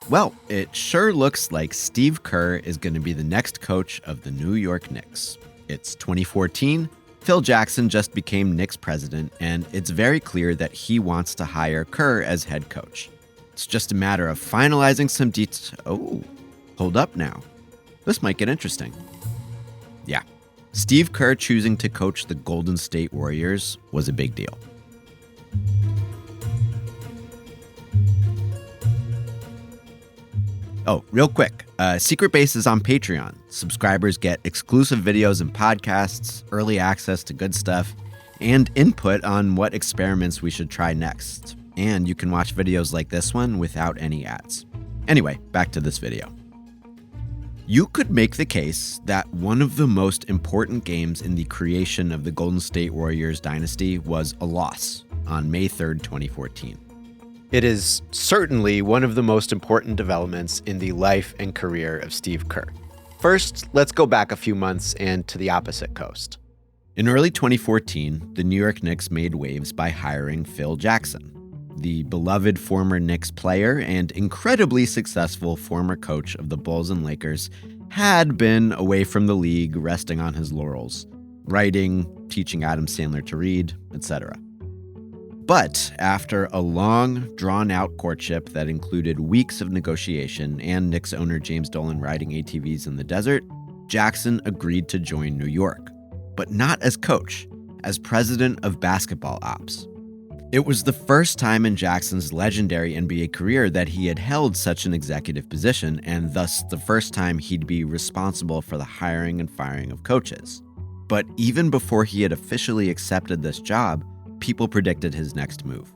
Well, it sure looks like Steve Kerr is going to be the next coach of the New York Knicks. It's 2014. Phil Jackson just became Knicks president, and it's very clear that he wants to hire Kerr as head coach. It's just a matter of finalizing some details. Oh, hold up now. This might get interesting. Yeah, Steve Kerr choosing to coach the Golden State Warriors was a big deal. Oh, real quick, Secret Base is on Patreon. Subscribers get exclusive videos and podcasts, early access to good stuff, and input on what experiments we should try next. And you can watch videos like this one without any ads. Anyway, back to this video. You could make the case that one of the most important games in the creation of the Golden State Warriors dynasty was a loss on May 3rd, 2014. It is certainly one of the most important developments in the life and career of Steve Kerr. First, let's go back a few months and to the opposite coast. In early 2014, the New York Knicks made waves by hiring Phil Jackson. The beloved former Knicks player and incredibly successful former coach of the Bulls and Lakers had been away from the league, resting on his laurels, writing, teaching Adam Sandler to read, etc. But after a long, drawn-out courtship that included weeks of negotiation and Knicks owner James Dolan riding ATVs in the desert, Jackson agreed to join New York, but not as coach, as president of basketball ops. It was the first time in Jackson's legendary NBA career that he had held such an executive position, and thus the first time he'd be responsible for the hiring and firing of coaches. But even before he had officially accepted this job, people predicted his next move.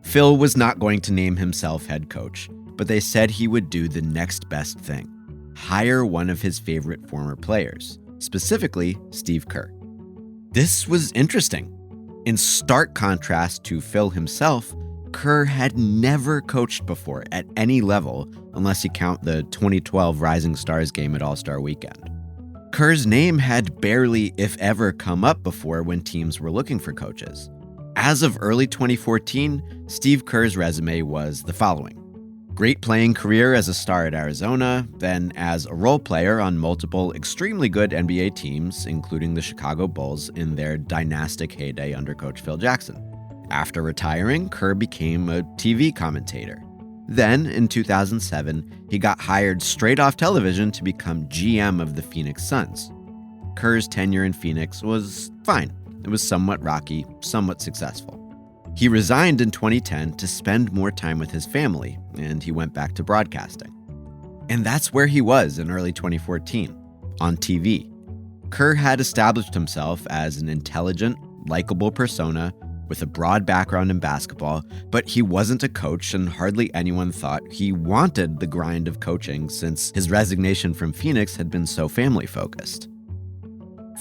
Phil was not going to name himself head coach, but they said he would do the next best thing: hire one of his favorite former players, specifically Steve Kerr. This was interesting. In stark contrast to Phil himself, Kerr had never coached before at any level, unless you count the 2012 Rising Stars game at All-Star Weekend. Kerr's name had barely, if ever, come up before when teams were looking for coaches. As of early 2014, Steve Kerr's resume was the following: great playing career as a star at Arizona, then as a role player on multiple extremely good NBA teams, including the Chicago Bulls in their dynastic heyday under coach Phil Jackson. After retiring, Kerr became a TV commentator. Then, in 2007, he got hired straight off television to become GM of the Phoenix Suns. Kerr's tenure in Phoenix was fine. It was somewhat rocky, somewhat successful. He resigned in 2010 to spend more time with his family, and he went back to broadcasting. And that's where he was in early 2014, on TV. Kerr had established himself as an intelligent, likable persona with a broad background in basketball, but he wasn't a coach, and hardly anyone thought he wanted the grind of coaching since his resignation from Phoenix had been so family-focused.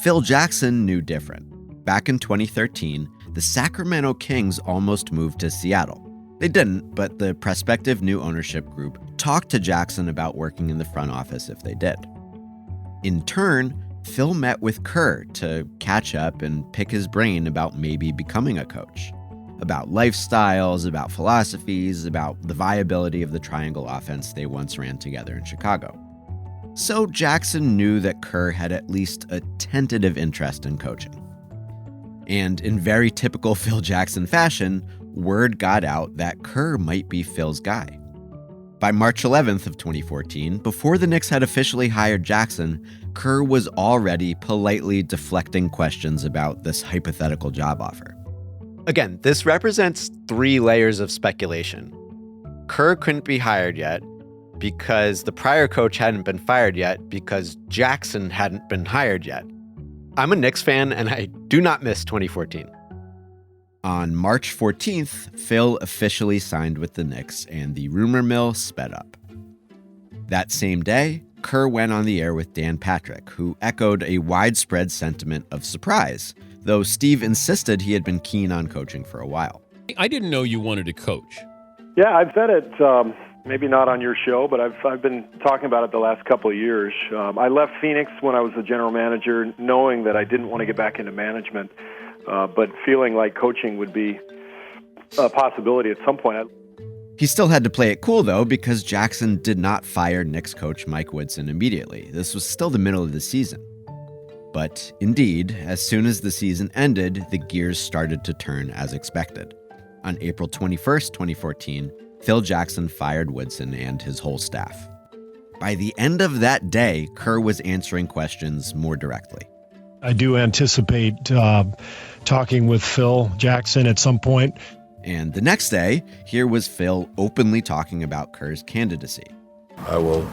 Phil Jackson knew different. Back in 2013, the Sacramento Kings almost moved to Seattle. They didn't, but the prospective new ownership group talked to Jackson about working in the front office if they did. In turn, Phil met with Kerr to catch up and pick his brain about maybe becoming a coach, about lifestyles, about philosophies, about the viability of the triangle offense they once ran together in Chicago. So Jackson knew that Kerr had at least a tentative interest in coaching. And in very typical Phil Jackson fashion, word got out that Kerr might be Phil's guy. By March 11th of 2014, before the Knicks had officially hired Jackson, Kerr was already politely deflecting questions about this hypothetical job offer. Again, this represents 3 layers of speculation. Kerr couldn't be hired yet because the prior coach hadn't been fired yet because Jackson hadn't been hired yet. I'm a Knicks fan, and I do not miss 2014. On March 14th, Phil officially signed with the Knicks, and the rumor mill sped up. That same day, Kerr went on the air with Dan Patrick, who echoed a widespread sentiment of surprise, though Steve insisted he had been keen on coaching for a while. I didn't know you wanted to coach. Yeah, I've said it, maybe not on your show, but I've been talking about it the last couple of years. I left Phoenix when I was the general manager, knowing that I didn't want to get back into management, but feeling like coaching would be a possibility at some point. He still had to play it cool, though, because Jackson did not fire Knicks coach Mike Woodson immediately. This was still the middle of the season. But indeed, as soon as the season ended, the gears started to turn as expected. On April 21st, 2014, Phil Jackson fired Woodson and his whole staff. By the end of that day, Kerr was answering questions more directly. I do anticipate talking with Phil Jackson at some point. And the next day, here was Phil openly talking about Kerr's candidacy. I will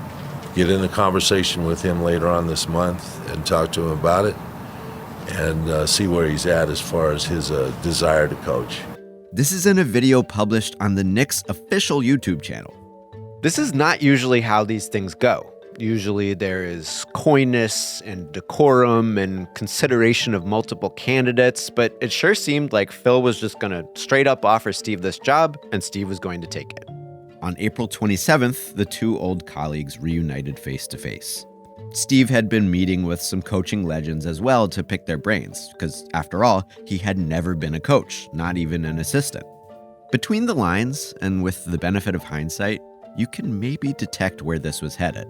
get in a conversation with him later on this month and talk to him about it and see where he's at as far as his desire to coach. This is in a video published on the Knicks' official YouTube channel. This is not usually how these things go. Usually there is coyness and decorum and consideration of multiple candidates, but it sure seemed like Phil was just going to straight up offer Steve this job, and Steve was going to take it. On April 27th, the two old colleagues reunited face-to-face. Steve had been meeting with some coaching legends as well to pick their brains, because after all, he had never been a coach, not even an assistant. Between the lines, and with the benefit of hindsight, you can maybe detect where this was headed.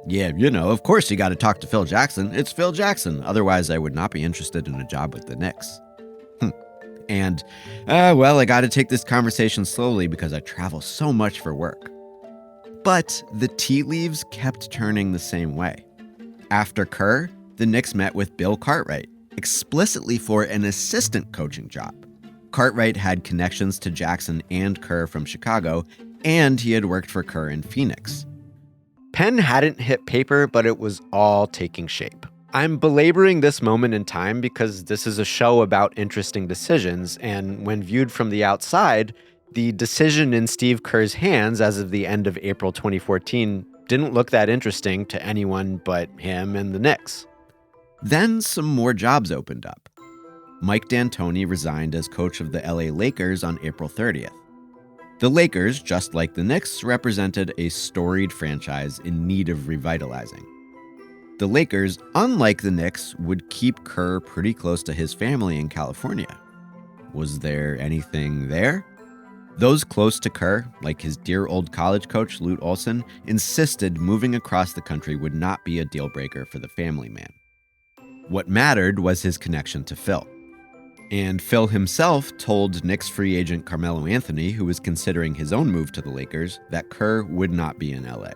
Yeah, of course you got to talk to Phil Jackson. It's Phil Jackson. Otherwise, I would not be interested in a job with the Knicks. And, I got to take this conversation slowly because I travel so much for work. But the tea leaves kept turning the same way. After Kerr, the Knicks met with Bill Cartwright, explicitly for an assistant coaching job. Cartwright had connections to Jackson and Kerr from Chicago, and he had worked for Kerr in Phoenix. Pen hadn't hit paper, but it was all taking shape. I'm belaboring this moment in time because this is a show about interesting decisions, and when viewed from the outside, the decision in Steve Kerr's hands as of the end of April 2014 didn't look that interesting to anyone but him and the Knicks. Then some more jobs opened up. Mike D'Antoni resigned as coach of the LA Lakers on April 30th. The Lakers, just like the Knicks, represented a storied franchise in need of revitalizing. The Lakers, unlike the Knicks, would keep Kerr pretty close to his family in California. Was there anything there? Those close to Kerr, like his dear old college coach Lute Olson, insisted moving across the country would not be a deal breaker for the family man. What mattered was his connection to Phil. And Phil himself told Knicks free agent Carmelo Anthony, who was considering his own move to the Lakers, that Kerr would not be in LA.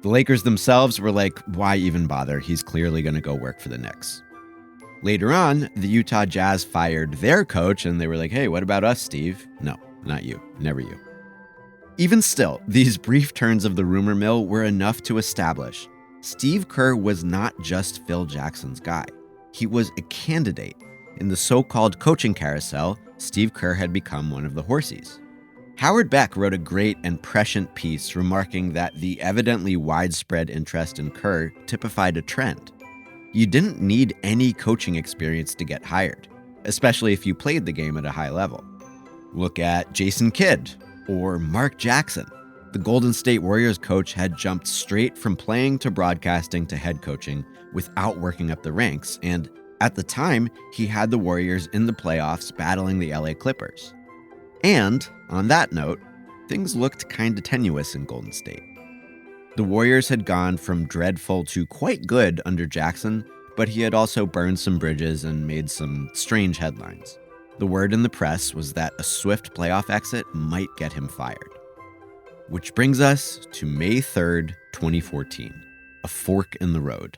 The Lakers themselves were like, why even bother? He's clearly going to go work for the Knicks. Later on, the Utah Jazz fired their coach, and they were like, hey, what about us, Steve? No, not you. Never you. Even still, these brief turns of the rumor mill were enough to establish Steve Kerr was not just Phil Jackson's guy. He was a candidate. In the so-called coaching carousel, Steve Kerr had become one of the horsies. Howard Beck wrote a great and prescient piece remarking that the evidently widespread interest in Kerr typified a trend. You didn't need any coaching experience to get hired, especially if you played the game at a high level. Look at Jason Kidd or Mark Jackson. The Golden State Warriors coach had jumped straight from playing to broadcasting to head coaching without working up the ranks, and at the time, he had the Warriors in the playoffs battling the LA Clippers. And, on that note, things looked kinda tenuous in Golden State. The Warriors had gone from dreadful to quite good under Jackson, but he had also burned some bridges and made some strange headlines. The word in the press was that a swift playoff exit might get him fired. Which brings us to May 3rd, 2014, a fork in the road.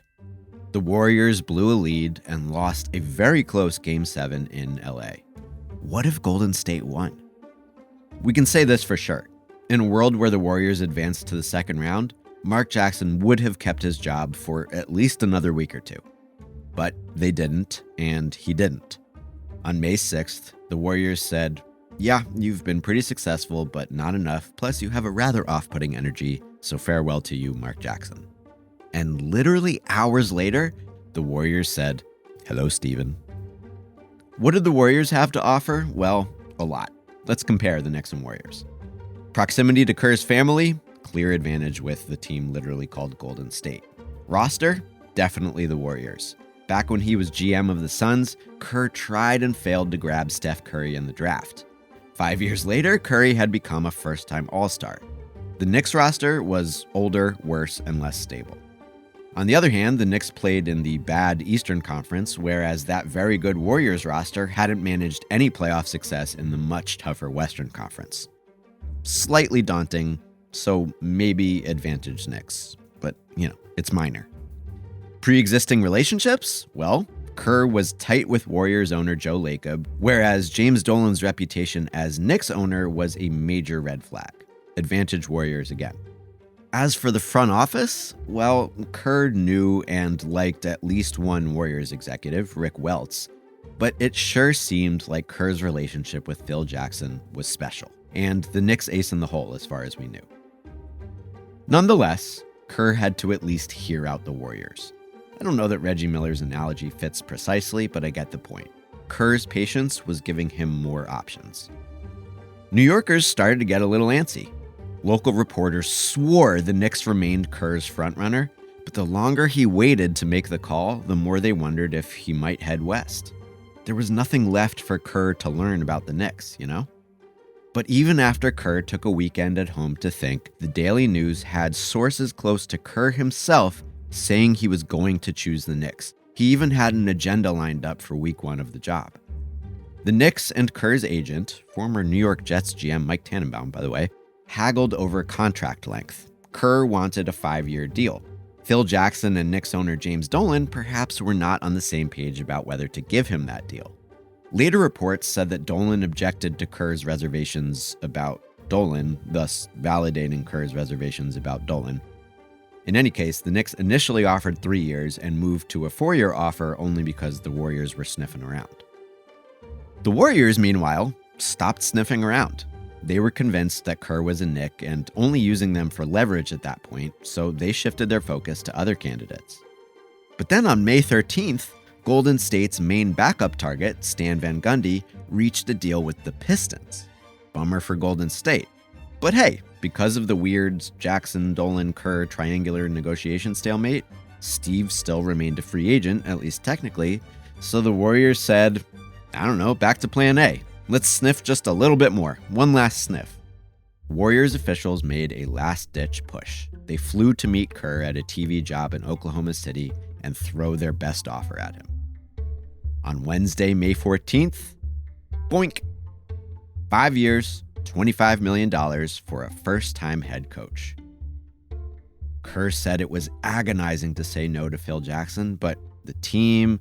The Warriors blew a lead and lost a very close Game 7 in LA. What if Golden State won? We can say this for sure. In a world where the Warriors advanced to the second round, Mark Jackson would have kept his job for at least another week or two. But they didn't, and he didn't. On May 6th, the Warriors said, yeah, you've been pretty successful, but not enough, plus you have a rather off-putting energy, so farewell to you, Mark Jackson. And literally hours later, the Warriors said, hello, Steven. What did the Warriors have to offer? Well, a lot. Let's compare the Knicks and Warriors. Proximity to Kerr's family, clear advantage with the team literally called Golden State. Roster, definitely the Warriors. Back when he was GM of the Suns, Kerr tried and failed to grab Steph Curry in the draft. 5 years later, Curry had become a first-time All-Star. The Knicks roster was older, worse, and less stable. On the other hand, the Knicks played in the bad Eastern Conference, whereas that very good Warriors roster hadn't managed any playoff success in the much tougher Western Conference. Slightly daunting, so maybe advantage Knicks, but, it's minor. Pre-existing relationships? Well, Kerr was tight with Warriors owner Joe Lacob, whereas James Dolan's reputation as Knicks owner was a major red flag. Advantage Warriors again. As for the front office, well, Kerr knew and liked at least one Warriors executive, Rick Welts, but it sure seemed like Kerr's relationship with Phil Jackson was special, and the Knicks ace in the hole as far as we knew. Nonetheless, Kerr had to at least hear out the Warriors. I don't know that Reggie Miller's analogy fits precisely, but I get the point. Kerr's patience was giving him more options. New Yorkers started to get a little antsy. Local reporters swore the Knicks remained Kerr's frontrunner, but the longer he waited to make the call, the more they wondered if he might head west. There was nothing left for Kerr to learn about the Knicks, But even after Kerr took a weekend at home to think, the Daily News had sources close to Kerr himself saying he was going to choose the Knicks. He even had an agenda lined up for week 1 of the job. The Knicks and Kerr's agent, former New York Jets GM Mike Tannenbaum, by the way, haggled over contract length. Kerr wanted a 5-year deal. Phil Jackson and Knicks owner James Dolan perhaps were not on the same page about whether to give him that deal. Later reports said that Dolan objected to Kerr's reservations about Dolan, thus validating Kerr's reservations about Dolan. In any case, the Knicks initially offered 3 years and moved to a 4-year offer only because the Warriors were sniffing around. The Warriors, meanwhile, stopped sniffing around. They were convinced that Kerr was a Knick and only using them for leverage at that point, so they shifted their focus to other candidates. But then on May 13th, Golden State's main backup target, Stan Van Gundy, reached a deal with the Pistons. Bummer for Golden State. But hey, because of the weird Jackson-Dolan-Kerr triangular negotiation stalemate, Steve still remained a free agent, at least technically, so the Warriors said, back to plan A. Let's sniff just a little bit more. One last sniff. Warriors officials made a last-ditch push. They flew to meet Kerr at a TV job in Oklahoma City and throw their best offer at him. On Wednesday, May 14th, boink! 5 years, $25 million for a first-time head coach. Kerr said it was agonizing to say no to Phil Jackson, but the team,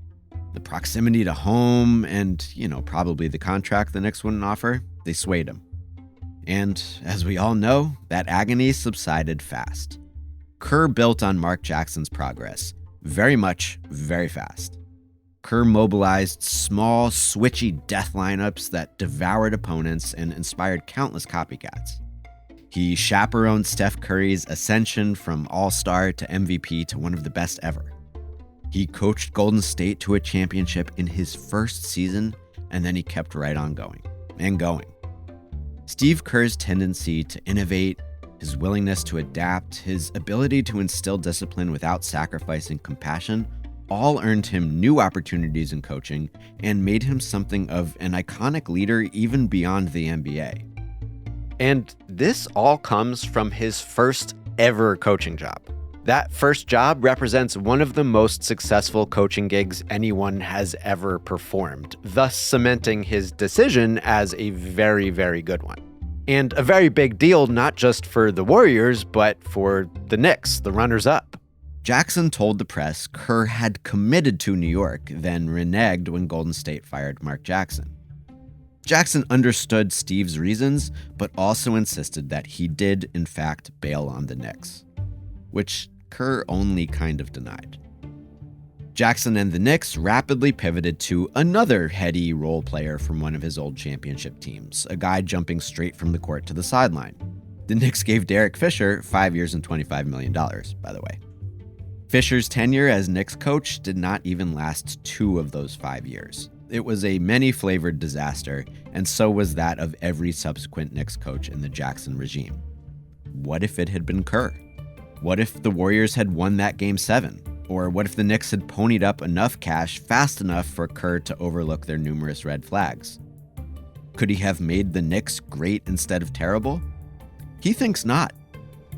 the proximity to home, and, probably the contract the Knicks wouldn't offer, they swayed him. And, as we all know, that agony subsided fast. Kerr built on Mark Jackson's progress, very much, very fast. Kerr mobilized small, switchy death lineups that devoured opponents and inspired countless copycats. He chaperoned Steph Curry's ascension from All-Star to MVP to one of the best ever. He coached Golden State to a championship in his first season, and then he kept right on going, and going. Steve Kerr's tendency to innovate, his willingness to adapt, his ability to instill discipline without sacrificing compassion, all earned him new opportunities in coaching and made him something of an iconic leader even beyond the NBA. And this all comes from his first ever coaching job. That first job represents one of the most successful coaching gigs anyone has ever performed, thus cementing his decision as a very, very good one. And a very big deal not just for the Warriors, but for the Knicks, the runners-up. Jackson told the press Kerr had committed to New York, then reneged when Golden State fired Mark Jackson. Jackson understood Steve's reasons, but also insisted that he did, in fact, bail on the Knicks, which Kerr only kind of denied. Jackson and the Knicks rapidly pivoted to another heady role player from one of his old championship teams, a guy jumping straight from the court to the sideline. The Knicks gave Derek Fisher 5 years and $25 million, by the way. Fisher's tenure as Knicks coach did not even last 2 of those 5 years. It was a many-flavored disaster, and so was that of every subsequent Knicks coach in the Jackson regime. What if it had been Kerr? What if the Warriors had won that Game 7? Or what if the Knicks had ponied up enough cash fast enough for Kerr to overlook their numerous red flags? Could he have made the Knicks great instead of terrible? He thinks not.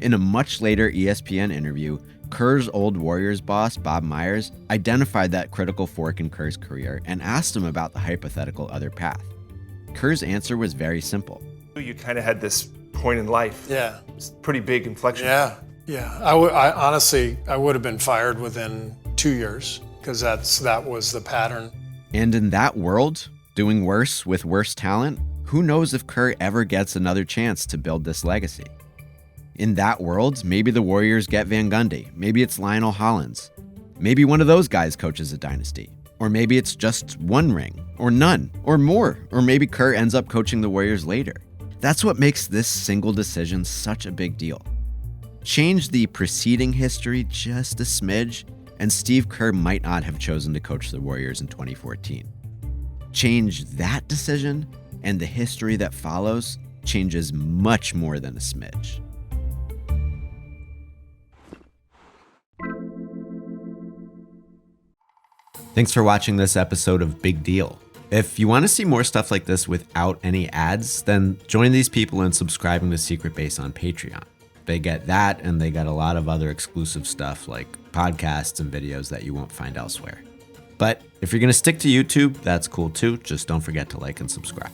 In a much later ESPN interview, Kerr's old Warriors boss, Bob Myers, identified that critical fork in Kerr's career and asked him about the hypothetical other path. Kerr's answer was very simple. You kind of had this point in life. Yeah. It's a pretty big inflection. Yeah. I honestly would have been fired within 2 years because that was the pattern. And in that world, doing worse with worse talent, who knows if Kerr ever gets another chance to build this legacy? In that world, maybe the Warriors get Van Gundy. Maybe it's Lionel Hollins. Maybe one of those guys coaches a dynasty. Or maybe it's just one ring, or none, or more. Or maybe Kerr ends up coaching the Warriors later. That's what makes this single decision such a big deal. Change the preceding history just a smidge, and Steve Kerr might not have chosen to coach the Warriors in 2014. Change that decision, and the history that follows changes much more than a smidge. Thanks for watching this episode of Big Deal. If you want to see more stuff like this without any ads, then join these people in subscribing to Secret Base on Patreon. They get that, and they get a lot of other exclusive stuff like podcasts and videos that you won't find elsewhere. But if you're going to stick to YouTube, that's cool too. Just don't forget to like and subscribe.